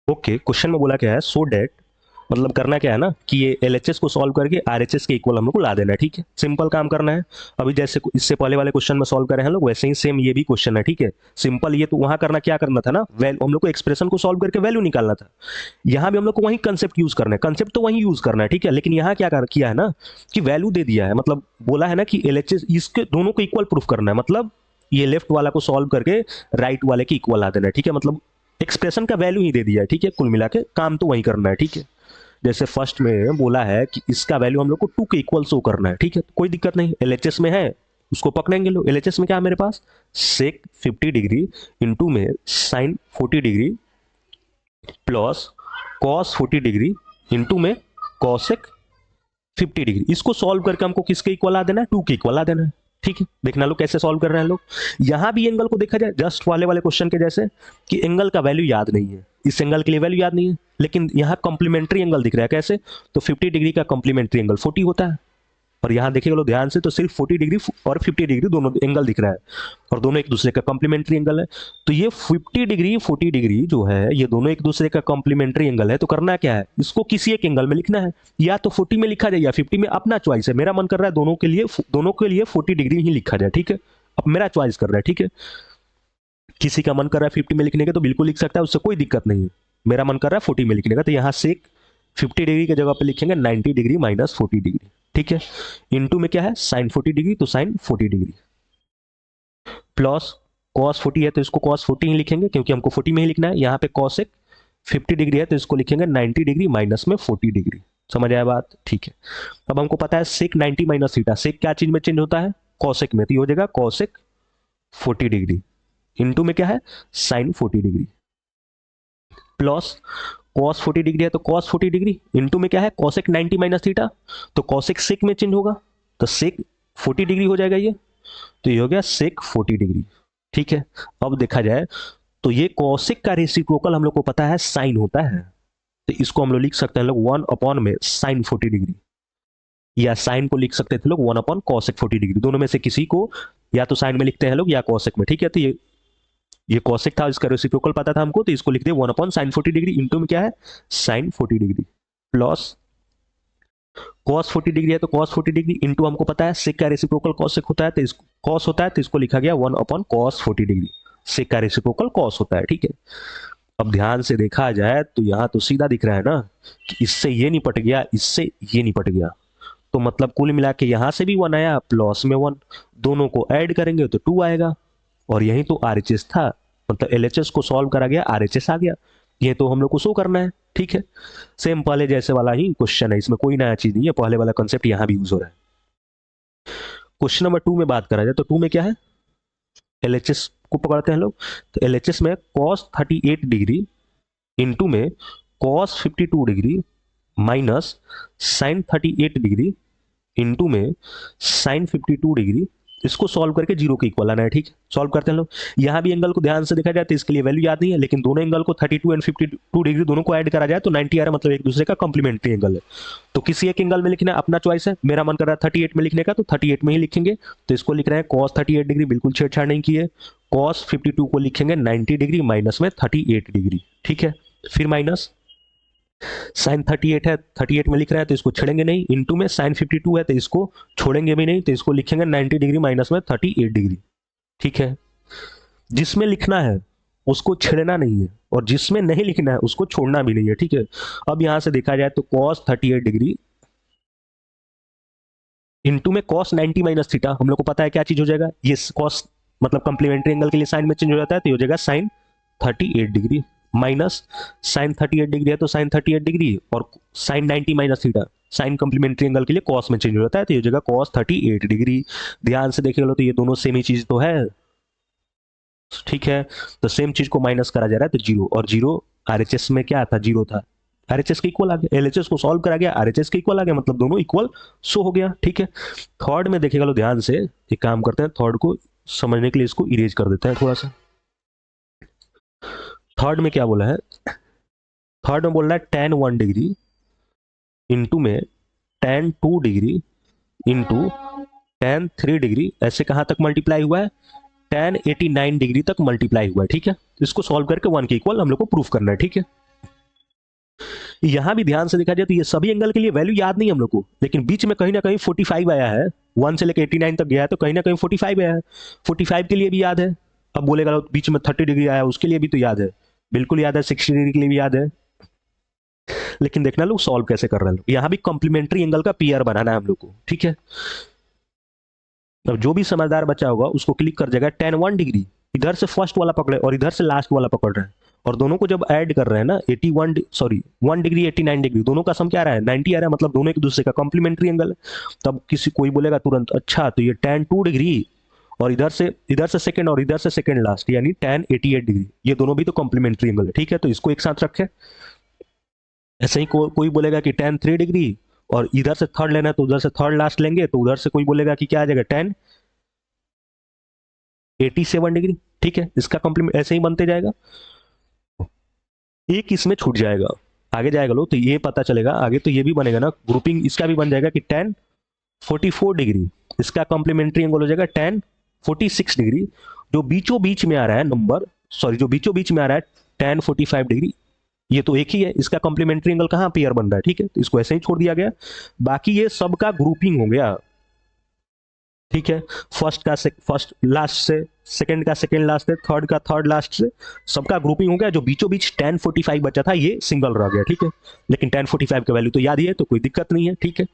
Okay, question में बोला क्या है, सो डेट, मतलब करना क्या है ना कि ये एलएचएस को सॉल्व करके आरएचएस के इक्वल हम लोग को ला देना है। ठीक है, सिंपल काम करना है। अभी जैसे इससे पहले वाले क्वेश्चन में सॉल्व करें हम लोग, वैसे ही सेम ये भी क्वेश्चन है। ठीक है, सिंपल। ये तो वहां करना क्या करना था ना, वैल्यू हम लोग को एक्सप्रेशन को सॉल्व करके वैल्यू निकालना था। यहाँ भी हम लोग को वही कंसेप्ट यूज करना है, कंसेप्ट तो वही यूज करना है। ठीक है, लेकिन यहाँ क्या किया है ना कि वैल्यू दे दिया है, मतलब बोला है ना कि एलएचएस इसके दोनों को इक्वल प्रूफ करना है, मतलब ये लेफ्ट वाला को सॉल्व करके राइट वाले की इक्वल ला देना है। ठीक है, मतलब एक्सप्रेशन का वैल्यू ही दे दिया है। ठीक है, कुल मिला के काम तो वही करना है। ठीक है, जैसे फर्स्ट में बोला है कि इसका वैल्यू हम लोग को 2 के इक्वल शो करना है। ठीक है, कोई दिक्कत नहीं, एलएचएस में है उसको पकड़ेंगे लोग। एलएचएस में क्या है मेरे पास, सेक 50 डिग्री इंटू में sine 40 degree plus cos 40 degree into में कॉसेक 50 डिग्री। इसको सॉल्व करके हमको किसके इक्वल आ देना है, 2 के इक्वल आ देना है। ठीक है, देखना लोग कैसे सॉल्व कर रहे हैं लोग। यहां भी एंगल को देखा जाए जस्ट वाले वाले क्वेश्चन के जैसे कि एंगल का वैल्यू याद नहीं है, इस एंगल के लिए वैल्यू याद नहीं है, लेकिन यहां कॉम्प्लीमेंट्री एंगल दिख रहा है। कैसे, तो 50 डिग्री का कॉम्प्लीमेंट्री एंगल 40 होता है। और यहां देखिए लोग ध्यान से, तो सिर्फ 40 डिग्री और 50 डिग्री दोनों एंगल दिख रहा है, और दोनों एक दूसरे का कॉम्प्लीमेंट्री एंगल है। तो ये 50 डिग्री 40 डिग्री जो है, ये दोनों एक दूसरे का कॉम्प्लीमेंट्री एंगल है। तो करना क्या है, इसको किसी एक एंगल में लिखना है, या तो 40 में लिखा जाए या 50 में, अपना चॉइस है। मेरा मन कर रहा है दोनों के लिए 40 डिग्री ही लिखा जाए। ठीक है, अब मेरा चॉइस कर रहा है। ठीक है, किसी का मन कर रहा है 50 में लिखने का तो बिल्कुल लिख सकता है, उससे कोई दिक्कत नहीं है। मेरा मन कर रहा है 40 में लिखने का, तो यहां से 50 डिग्री की जगह पे लिखेंगे 90 डिग्री माइनस 40 डिग्री। ठीक है, इनटू में क्या है साइन 40 डिग्री, तो साइन 40 डिग्री प्लस कॉस 40 है तो इसको कॉस 40 ही लिखेंगे क्योंकि हमको 40 में ही लिखना है। यहाँ पे कॉस 50 डिग्री है तो इसको लिखेंगे 90 डिग्री माइनस में 40 डिग्री। समझ आया बात। ठीक है, अब हमको पता है सेक 90 माइनस थीटा, सेक क्या चीज में चेंज होता है, कॉसेक में, तो ये हो जाएगा कॉसेक 40 डिग्री इनटू में क्या है sine 40 degree plus cos 40 degree है तो कॉस 40 डिग्री इनटू में क्या है कॉसेक 90 माइनस थीटा, तो कॉसेक सेक में चेंज होगा तो सेक 40 डिग्री हो जाएगा ये, तो ये हो गया सेक 40 डिग्री। ठीक है, अब देखा जाए तो ये कॉसेक का रेसिप्रोकल हम लोग को पता है साइन होता है, तो इसको हम लोग लिख सकते हैं लोग 1 अपॉन में साइन 40 डिग्री, या साइन को लिख सकते थे लोग 1 अपॉन कॉसेक 40 डिग्री, दोनों में से किसी को या तो साइन में लिखते हैं लोग या कॉसेक में। ठीक है, तो ये कॉसेक था, इसका रेसिप्रोकल पता था हमको, तो इसको लिख दिया 1 अपॉन साइन 40 डिग्री इनटू में क्या है sine 40 degree plus cos 40 degree है तो कॉस 40 डिग्री इनटू हमको पता है सेक का रेसिप्रोकल कॉसेक होता है, तो इसको कॉस होता है तो इसको लिखा गया 1 अपॉन कॉस 40 डिग्री। सेक का रेसिप्रोकल कॉस होता है। ठीक है, अब ध्यान से देखा जाए तो यहां तो सीधा दिख रहा है ना कि इससे ये निपट गया, इससे ये निपट गया, तो मतलब कुल मिला के यहां से भी 1 आया प्लस में 1, दोनों को ऐड करेंगे तो 2 आएगा, और यही तो आरएचएस था, मतलब एलएचएस को सॉल्व करा गया आरएचएस आ गया। ये तो हम लोग को शो करना है। ठीक है, सेम पहले जैसे वाला ही क्वेश्चन है, इसमें कोई नया चीज नहीं है, पहले वाला कंसेप्ट यहां भी यूज हो रहा है। क्वेश्चन नंबर 2 में बात करा जाए तो 2 में क्या है, एलएचएस को पकड़ते हैं लोग, तो एलएचएस में कॉस 38 डिग्री इंटू में cos 52 degree minus sine 38 degree into में साइन 52 डिग्री, इसको सॉल्व करके जीरो के इक्वल आना है। ठीक है, सॉल्व करते हैं लोग। यहां भी एंगल को ध्यान से देखा जाए तो इसके लिए वैल्यू याद नहीं है, लेकिन दोनों एंगल को 32 एंड 52 डिग्री दोनों को ऐड करा जाए तो 90 आ रहा है, मतलब एक दूसरे का कॉम्प्लीमेंट्री एंगल है। तो किसी एक एंगल में लिखना है, अपना चॉइस है। मेरा मन कर रहा है 38 में लिखने का, तो 38 में ही लिखेंगे, तो इसको लिख रहे हैं कॉस 38 डिग्री, बिल्कुल छेड़छाड़ नहीं की है। कॉस 52 को लिखेंगे 90 डिग्री माइनस में 38 डिग्री। ठीक है, फिर माइनस साइन 38 है, 38 में लिख रहे हैं तो इसको छेड़ेंगे नहीं, इनटू में साइन 52 है तो इसको छोड़ेंगे भी नहीं, तो इसको लिखेंगे 90 डिग्री माइनस में 38 डिग्री। ठीक है, जिसमें लिखना है उसको छेड़ना नहीं है, और जिसमें नहीं लिखना है उसको छोड़ना भी नहीं है। ठीक है, अब यहां से देखा जाए तो कॉस 38 डिग्री इनटू में कॉस 90 माइनस थीटा, हम लोग को पता है क्या चीज हो जाएगा, ये कॉस मतलब कंप्लीमेंट्री एंगल के लिए साइन में चेंज हो जाता है, तो ये हो जाएगा sine 38 degree minus sine 38 degree है तो साइन 38 डिग्री, और sine 90 minus theta sine complementary angle के लिए कॉस में चेंज हो जाता है, तो ये जगह कॉस 38 डिग्री। ध्यान से देखेगा तो ये दोनों सेम ही चीज तो है। ठीक है, तो सेम चीज को माइनस करा जा रहा है तो जीरो, और जीरो आरएचएस में क्या था, जीरो था, आरएचएस के इक्वल आ गया। एलएचएस को सॉल्व करा गया, आरएचएस के इक्वल आ गया, मतलब दोनों इक्वल शो हो गया। ठीक है, थर्ड में देखेगा लो ध्यान से, एक काम करते हैं, थर्ड को समझने के लिए इसको इरेज कर देते हैं थोड़ा सा। थर्ड में क्या बोला है, थर्ड में बोल रहा है tan 1 डिग्री इंटू में tan 2 degree into tan 3 degree, ऐसे कहां तक मल्टीप्लाई हुआ है, tan 89 डिग्री तक मल्टीप्लाई हुआ है। ठीक है, इसको सॉल्व करके 1 के इक्वल हम लोग को प्रूफ करना है। ठीक है, यहां भी ध्यान से देखा जाए तो ये सभी एंगल के लिए वैल्यू याद नहीं हम लोग को, लेकिन बीच में कहीं ना कहीं 45 आया है, 1 से लेकर 89 तक गया है, तो कहीं ना कहीं 45 आया है, 45 के लिए भी याद है। अब बोलेगा बीच में 30 डिग्री आया, उसके लिए भी तो याद है, बिल्कुल याद है, 60 डिग्री के लिए भी याद है। लेकिन देखना लोग सॉल्व कैसे कर रहे हैं, यहां भी कॉम्प्लीमेंट्री एंगल का पेयर बनाना है हम लोग को, ठीक है। अब जो भी समझदार बच्चा होगा उसको क्लिक कर जाएगा tan 1 डिग्री, इधर से फर्स्ट वाला पकड़े और इधर से लास्ट वाला पकड़ रहे हैं, और दोनों को जब ऐड कर रहे हैं ना 81 सॉरी 1 डिग्री 89 डिग्री, दोनों का सम क्या आ रहा है 90 आ रहा है, मतलब दोनों एक दूसरे का कॉम्प्लीमेंट्री एंगल है। तब किसी कोई बोलेगा तुरंत अच्छा तो ये tan 2 डिग्री और इधर से सेकंड और इधर से सेकंड लास्ट यानी tan 88 डिग्री, ये दोनों भी तो कॉम्प्लीमेंट्री एंगल है, ठीक है, तो इसको एक साथ रखें। ऐसे ही कोई बोलेगा कि tan 3 डिग्री और इधर से थर्ड लेना है तो उधर से थर्ड लास्ट लेंगे, तो उधर से कोई बोलेगा कि क्या आ जाएगा tan 87 डिग्री, ठीक है, इसका कॉम्प्लीमेंट ऐसे ही बनते जाएगा, एक इसमें छूट जाएगा, आगे जाएगा लो तो ये पता चलेगा आगे, तो ये भी बनेगा ना ग्रुपिंग, इसका भी बन जाएगा कि tan 44 डिग्री, इसका कॉम्प्लीमेंट्री एंगल हो जाएगा tan 46 डिग्री, जो बीचों बीच में आ रहा है नंबर, सॉरी जो बीचों बीच में आ रहा है tan 45 डिग्री, ये तो एक ही है, इसका कॉम्प्लीमेंट्री एंगल कहाँ पेयर बन रहा है, ठीक है, तो इसको ऐसे ही छोड़ दिया गया। बाकी ये सबका ग्रुपिंग हो गया, ठीक है, फर्स्ट लास्ट से, सेकंड का सेकंड लास्ट से, थर्ड का थर्ड लास्ट से, सबका ग्रुपिंग हो गया, जो बीचों बीच tan 45 बचा था ये सिंगल रह गया, ठीक है, लेकिन tan 45 का वैल्यू तो याद ही है, तो कोई दिक्कत नहीं है, ठीक है।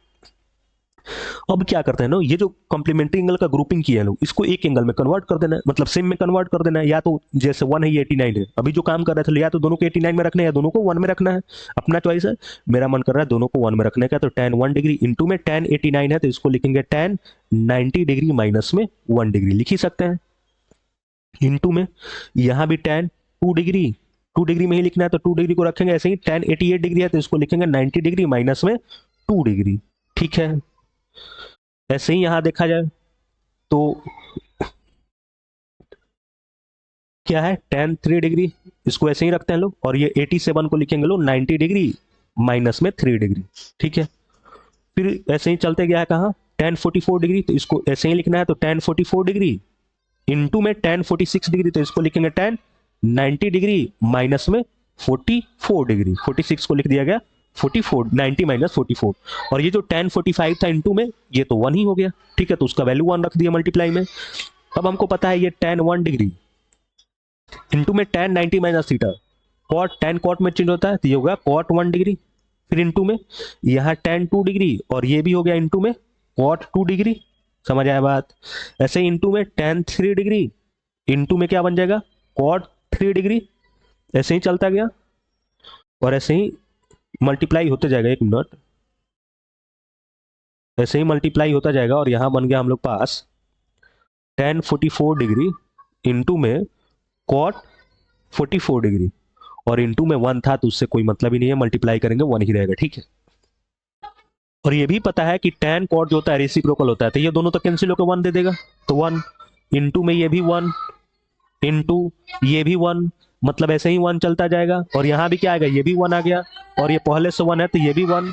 अब क्या करते हैं ना, ये जो कॉम्प्लीमेंट्री एंगल का ग्रुपिंग किया है लोग, इसको एक एंगल में कन्वर्ट कर देना है, मतलब सेम में कन्वर्ट कर देना है, या तो जैसे 1 है ये 89 है, अभी जो काम कर रहे थे या तो दोनों को 89 में रखना है या दोनों को 1 में रखना है, अपना चॉइस है। मेरा मन कर रहा है दोनों को 1 में रखने का, तो tan 1 डिग्री इंटू में tan 89 है तो इसको लिखेंगे tan 90 डिग्री माइनस में 1 डिग्री लिख ही सकते हैं, इंटू में यहां भी tan 2 डिग्री, 2 डिग्री में ही लिखना है तो 2 डिग्री को रखेंगे, ऐसे ही tan 88 डिग्री है तो इसको लिखेंगे 90 डिग्री माइनस में 2 डिग्री, ठीक है। ऐसे ही यहां देखा जाए तो क्या है tan 3 डिग्री, इसको ऐसे ही रखते हैं लोग, और ये 87 को लिखेंगे लोग 90 डिग्री माइनस में 3 डिग्री, ठीक है। फिर ऐसे ही चलते गया है कहाँ tan 44 डिग्री, तो इसको ऐसे ही लिखना है, तो tan 44 डिग्री इंटू में tan 46 डिग्री, तो इसको लिखेंगे tan 90 डिग्री माइनस में 44 डिग्री, 46 को लिख दिया गया 44, 90 माइनस 44, और ये जो tan 45 था इंटू में ये तो 1 ही हो गया, ठीक है, तो उसका वैल्यू 1 रख दिया मल्टीप्लाई में। अब हमको पता है ये tan 1 डिग्री इंटू में tan 90 minus theta, cot tan cot में चेंज होता है तो ये होगा cot 1 डिग्री, फिर इंटू में यहाँ tan 2 डिग्री और ये भी हो गया इंटू में cot 2 डिग्री, समझ आया बात। ऐसे ही इंटू में tan 3 डिग्री इंटू में क्या बन जाएगा cot 3 डिग्री, ऐसे ही चलता गया और ऐसे ही मल्टीप्लाई होते जाएगा, एक मिनट, ऐसे ही मल्टीप्लाई होता जाएगा और यहां बन गया हम लोग पास tan 44 डिग्री इंटू में cot 44 डिग्री, और इंटू में 1 था तो उससे कोई मतलब ही नहीं है, मल्टीप्लाई करेंगे 1 ही रहेगा, ठीक है। और ये भी पता है कि tan cot जो होता है रेसिप्रोकल होता है, तो ये दोनों तो कैंसिल होकर 1 दे देगा, तो 1 इंटू में ये भी 1 इंटू ये भी 1, मतलब ऐसे ही 1 चलता जाएगा, और यहां भी क्या आएगा ये भी 1 आ गया, और ये पहले से 1 है तो ये भी 1,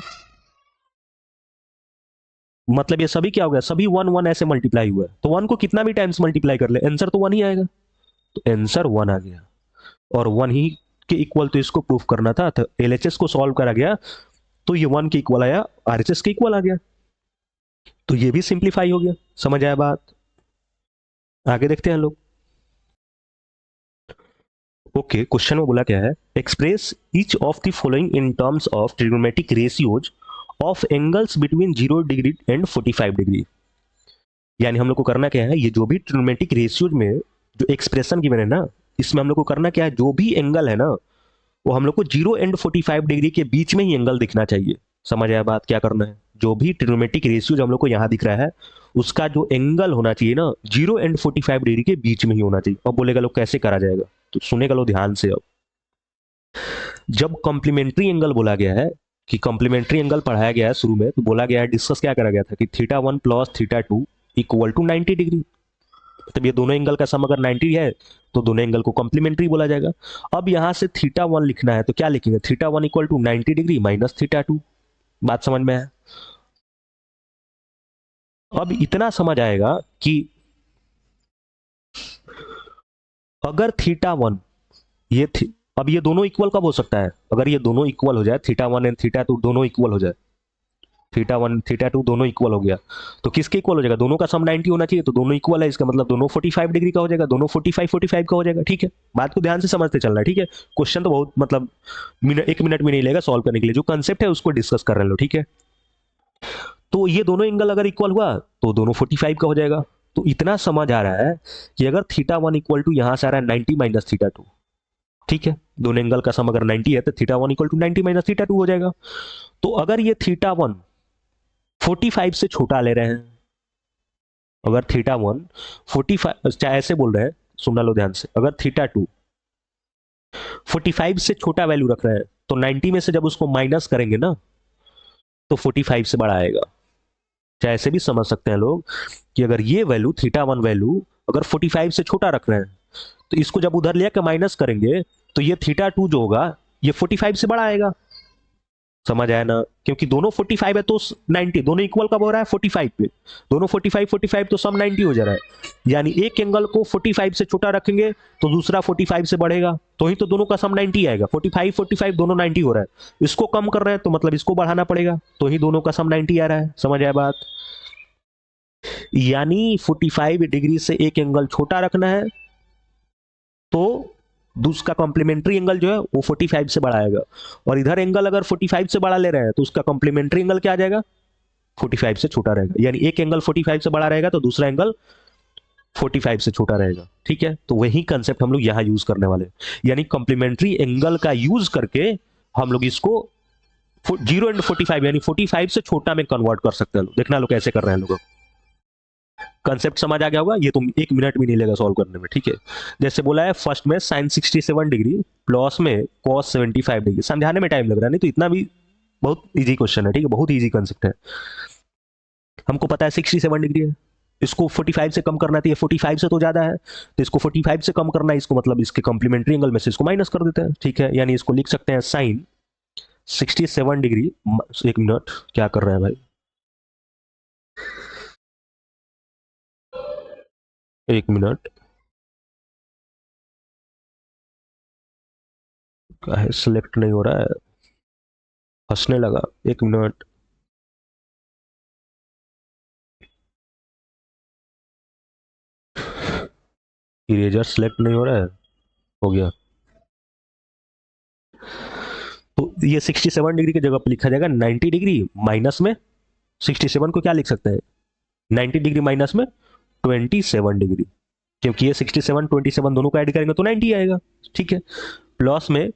मतलब ये सभी क्या हो गया, सभी 1 1 ऐसे मल्टीप्लाई हुआ है, तो 1 को कितना भी टाइम्स मल्टीप्लाई कर ले आंसर तो 1 ही आएगा, तो आंसर 1 आ गया, और 1 ही के इक्वल तो इसको प्रूफ करना था, तो एलएचएस को सॉल्व करा गया तो ये 1 के इक्वल आया, आरएचएस के इक्वल आ गया, तो ये भी सिंप्लीफाई हो गया, समझ आया बात। आगे देखते हैं लोग। ओके, क्वेश्चन में बोला क्या है, express each of the following in terms of trigonometric ratios of angles between 0 degree and 45 degree. यानी हम लोग को करना क्या है, ये जो भी ट्रिग्नोमेट्रिक रेशियोज में जो एक्सप्रेशन गिवन है ना, इसमें हम लोग को करना क्या है, जो भी एंगल है ना वो हम लोग को 0 एंड 45 डिग्री के बीच में ही एंगल दिखना चाहिए, समझ आया बात। क्या करना है, जो भी ट्रिग्नोमेट्रिक रेशियो हम लोग को यहाँ दिख रहा है उसका जो एंगल होना चाहिए ना 0 एंड 45 डिग्री के बीच में ही होना चाहिए। अब बोलेगा लोग कैसे करा जाएगा, तो सुनेगा लोग ध्यान से। अब जब कॉम्प्लीमेंट्री एंगल बोला गया है, कि कॉम्प्लीमेंट्री एंगल पढ़ाया गया है शुरू में, तो बोला गया है डिस्कस क्या करा गया था कि θ1 प्लस θ2 इक्वल टू 90 डिग्री, मतलब ये दोनों एंगल का सम अगर 90 है तो दोनों एंगल को कॉम्प्लीमेंट्री बोला जाएगा। अब यहां से θ1 लिखना है तो क्या लिखेंगे, θ1 इक्वल टू 90 डिग्री माइनस θ2, बात समझ में है। अब इतना समझ आएगा कि अगर θ1 ये अब ये दोनों इक्वल कब हो सकता है? अगर ये दोनों इक्वल हो जाए, theta one and theta two दोनों इक्वल हो जाए, थीटा वन थीटा टू दोनों इक्वल हो गया, तो किसके इक्वल हो जाएगा? दोनों का सम 90 होना चाहिए, तो दोनों इक्वल है, इसका मतलब दोनों 45 डिग्री का हो जाएगा, दोनों 45 का हो जाएगा। ठीक है, बात को ध्यान से समझते चलना है। ठीक है, क्वेश्चन तो बहुत मतलब एक मिनट भी नहीं लेगा सॉल्व करने के लिए, जो कंसेप्ट है उसको डिस्कस कर रहे हैं लोग। ठीक है, तो ये दोनों एंगल अगर इक्वल हुआ तो दोनों 45 का हो जाएगा। तो इतना समझ आ रहा है कि अगर थीटा वन इक्वल टू यहां से आ रहा है 90 माइनस थीटा टू, ठीक है, दोनों एंगल का सम अगर 90 है तो theta one equal to 90 minus theta two हो जाएगा। तो अगर ये थीटा वन 45 से छोटा ले रहे हैं, अगर थीटा वन 45, चाहे ऐसे बोल रहे हैं, सुनना लो ध्यान से, अगर थीटा टू 45 से छोटा वैल्यू रख रहे हैं तो 90 में से जब उसको माइनस करेंगे ना तो 45 से बड़ा आएगा। चाहे ऐसे भी समझ सकते हैं लोग कि अगर ये वैल्यू थीटा वन वैल्यू अगर 45 से छोटा रख रहे हैं तो इसको जब उधर ले माइनस करेंगे तो ये थीटा टू जो होगा ये 45 से बड़ा आएगा। समझ आया ना? क्योंकि दोनों 45 है तो 90, दोनों इक्वल कब हो रहा है? 45 पे, दोनों 45 तो सम 90 हो जा रहा है। यानी एक एंगल को 45 से छोटा रखेंगे तो दूसरा 45 से बढ़ेगा, तो ही तो दोनों का सम 90 आएगा। 45 दोनों 90 हो रहा है, इसको कम कर रहे हैं तो मतलब इसको बढ़ाना पड़ेगा, तो ही दोनों का सम 90 आ रहा है। समझ आया बात? यानी 45 डिग्री से एक एंगल छोटा रखना है तो उसका कॉम्प्लीमेंट्री एंगल जो है वो 45 से बड़ा आएगा, और इधर एंगल अगर 45 से बड़ा ले रहे हैं तो उसका कॉम्प्लीमेंट्री एंगल क्या आ जाएगा? 45 से छोटा रहेगा। यानी एक एंगल 45 से बड़ा रहेगा तो दूसरा एंगल 45 से छोटा रहेगा। ठीक है, तो वही कंसेप्ट हम लोग यहां यूज करने वाले, यानी कॉम्प्लीमेंट्री एंगल का यूज करके हम लोग इसको 0 and 45 यानी 45 से छोटा में कन्वर्ट कर सकते हैं। देखना लोग कैसे कर रहे हैं लोग, कंसेप्ट समझ आ गया होगा। ये तुम एक मिनट भी नहीं लेगा सॉल्व करने में। ठीक है, जैसे बोला है फर्स्ट में साइन 67 डिग्री प्लस में कॉस 75 डिग्री, समझाने में टाइम लग रहा है, नहीं तो इतना भी बहुत इजी क्वेश्चन है। ठीक है, बहुत इजी कंसेप्ट है। हमको पता है 67 डिग्री है, इसको 45 से कम करना चाहिए, 45 से तो ज्यादा है, तो इसको 45 से कम करना है, इसको मतलब इसके कॉम्प्लीमेंट्री एंगल में से इसको माइनस कर देते हैं। ठीक है, यानी इसको लिख सकते हैं साइन 67 डिग्री, एक मिनट क्या कर रहे हैं भाई, एक मिनट, क्या है सिलेक्ट नहीं हो रहा है, हंसने लगा, एक मिनट। इरेजर सिलेक्ट नहीं हो रहा है, हो गया। तो ये 67 डिग्री की जगह पर लिखा जाएगा 90 डिग्री माइनस में 67 को क्या लिख सकते हैं? 90 डिग्री माइनस में 27 डिग्री, क्योंकि ये 67 27 दोनों को ऐड करेंगे तो 90 आएगा। ठीक है, प्लस में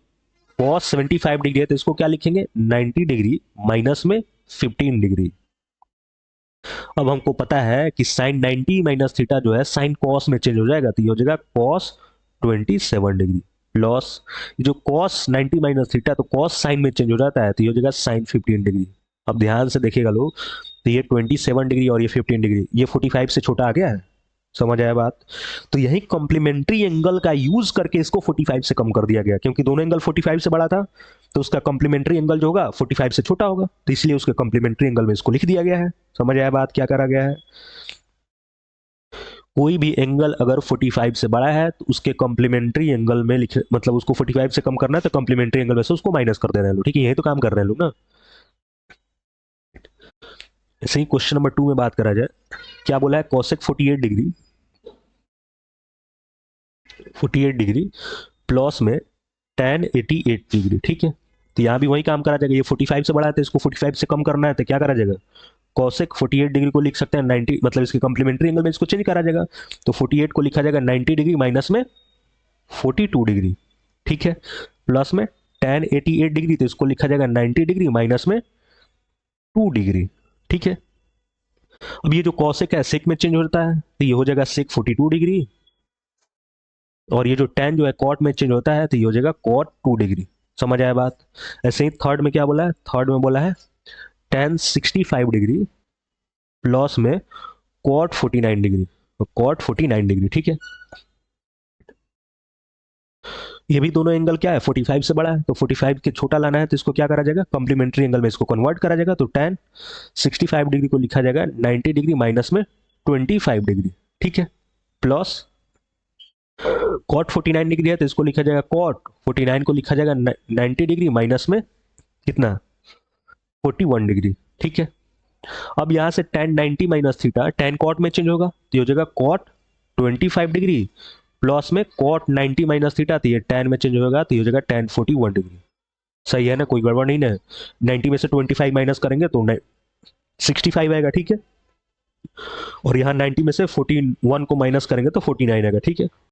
cos 75 डिग्री है तो इसको क्या लिखेंगे? 90 डिग्री माइनस में 15 डिग्री। अब हमको पता है कि साइन 90 माइनस थीटा जो है साइन कॉस में चेंज हो जाएगा, तो ये हो जाएगा कॉस 27 डिग्री प्लस जो कॉस 90 माइनस थीटा, तो कॉस साइन में चेंज हो जाता है तो ये हो जाएगा साइन 15 डिग्री। अब ध्यान से देखिएगा लोग, तो ये 27 डिग्री और ये 15 डिग्री, ये 45 से छोटा आ गया है। समझ आया बात? तो यही कॉम्प्लीमेंट्री एंगल का यूज करके इसको 45 से कम कर दिया गया, क्योंकि दोनों एंगल 45 से बड़ा था तो उसका कॉम्प्लीमेंट्री एंगल जो होगा 45 से छोटा होगा, तो इसलिए उसके कॉम्प्लीमेंट्री एंगल में इसको लिख दिया गया है। समझ आया बात क्या करा गया है? कोई भी एंगल अगर 45 से बड़ा है तो उसके कॉम्प्लीमेंट्री एंगल में लिखे, मतलब उसको 45 से कम करना है तो कॉम्प्लीमेंट्री एंगल में से उसको माइनस कर देना है लोग। ठीक है, यही तो काम कर रहे हैं लोग ना। ऐसे ही क्वेश्चन नंबर 2 में बात करा जाए, क्या बोला है? कोसेक 48 डिग्री प्लस में tan 88 डिग्री। ठीक है, तो यहाँ भी वही काम करा जाएगा, ये 45 से बड़ा है तो इसको 45 से कम करना है तो क्या करा जाएगा? कॉसेक 48 डिग्री को लिख सकते हैं 90, मतलब इसके कॉम्प्लीमेंट्री एंगल में इसको चेंज करा जाएगा, तो 48 को लिखा जाएगा 90 डिग्री माइनस में 42 डिग्री। ठीक है, प्लस में tan 88 डिग्री, तो इसको लिखा जाएगा 90 डिग्री माइनस में 2 डिग्री। ठीक है, अब ये जो कॉसेक है सेक में चेंज होता है तो ये हो जाएगा सेक 42 डिग्री, और ये जो tan जो है कॉट में चेंज होता है तो ये हो जाएगा कॉट 2 डिग्री। समझ आया बात? ऐसे ही थर्ड में क्या बोला है? थर्ड में बोला है tan 65 डिग्री प्लस में कॉट 49 डिग्री, कॉट 49 डिग्री। ठीक है, ये भी दोनों एंगल क्या है? 45 से बड़ा है, तो 45 के छोटा लाना है तो इसको क्या करा जाएगा? कॉम्प्लीमेंट्री एंगल में इसको कन्वर्ट करा जाएगा, तो tan 65 डिग्री को लिखा जाएगा 90 डिग्री माइनस में 25 डिग्री। ठीक है, प्लस कॉट 49 डिग्री है तो इसको लिखा जाएगा कॉट 49 को लिखा जाएगा 90 डिग्री माइनस में कितना 41 डिग्री। ठीक है, अब यहां से tan 90 minus theta tan cot में चेंज होगा तो ये हो जाएगा कॉट 25 डिग्री प्लस में कॉट 90 माइनस थीटा, तो ये tan में चेंज होगा तो ये हो जाएगा tan 41 डिग्री। सही है ना, कोई गड़बड़ नहीं ना। 90 में से 25 माइनस करेंगे तो 65 आएगा। ठीक है, और यहाँ 90 में से 41 को माइनस करेंगे तो 49 आएगा। ठीक है,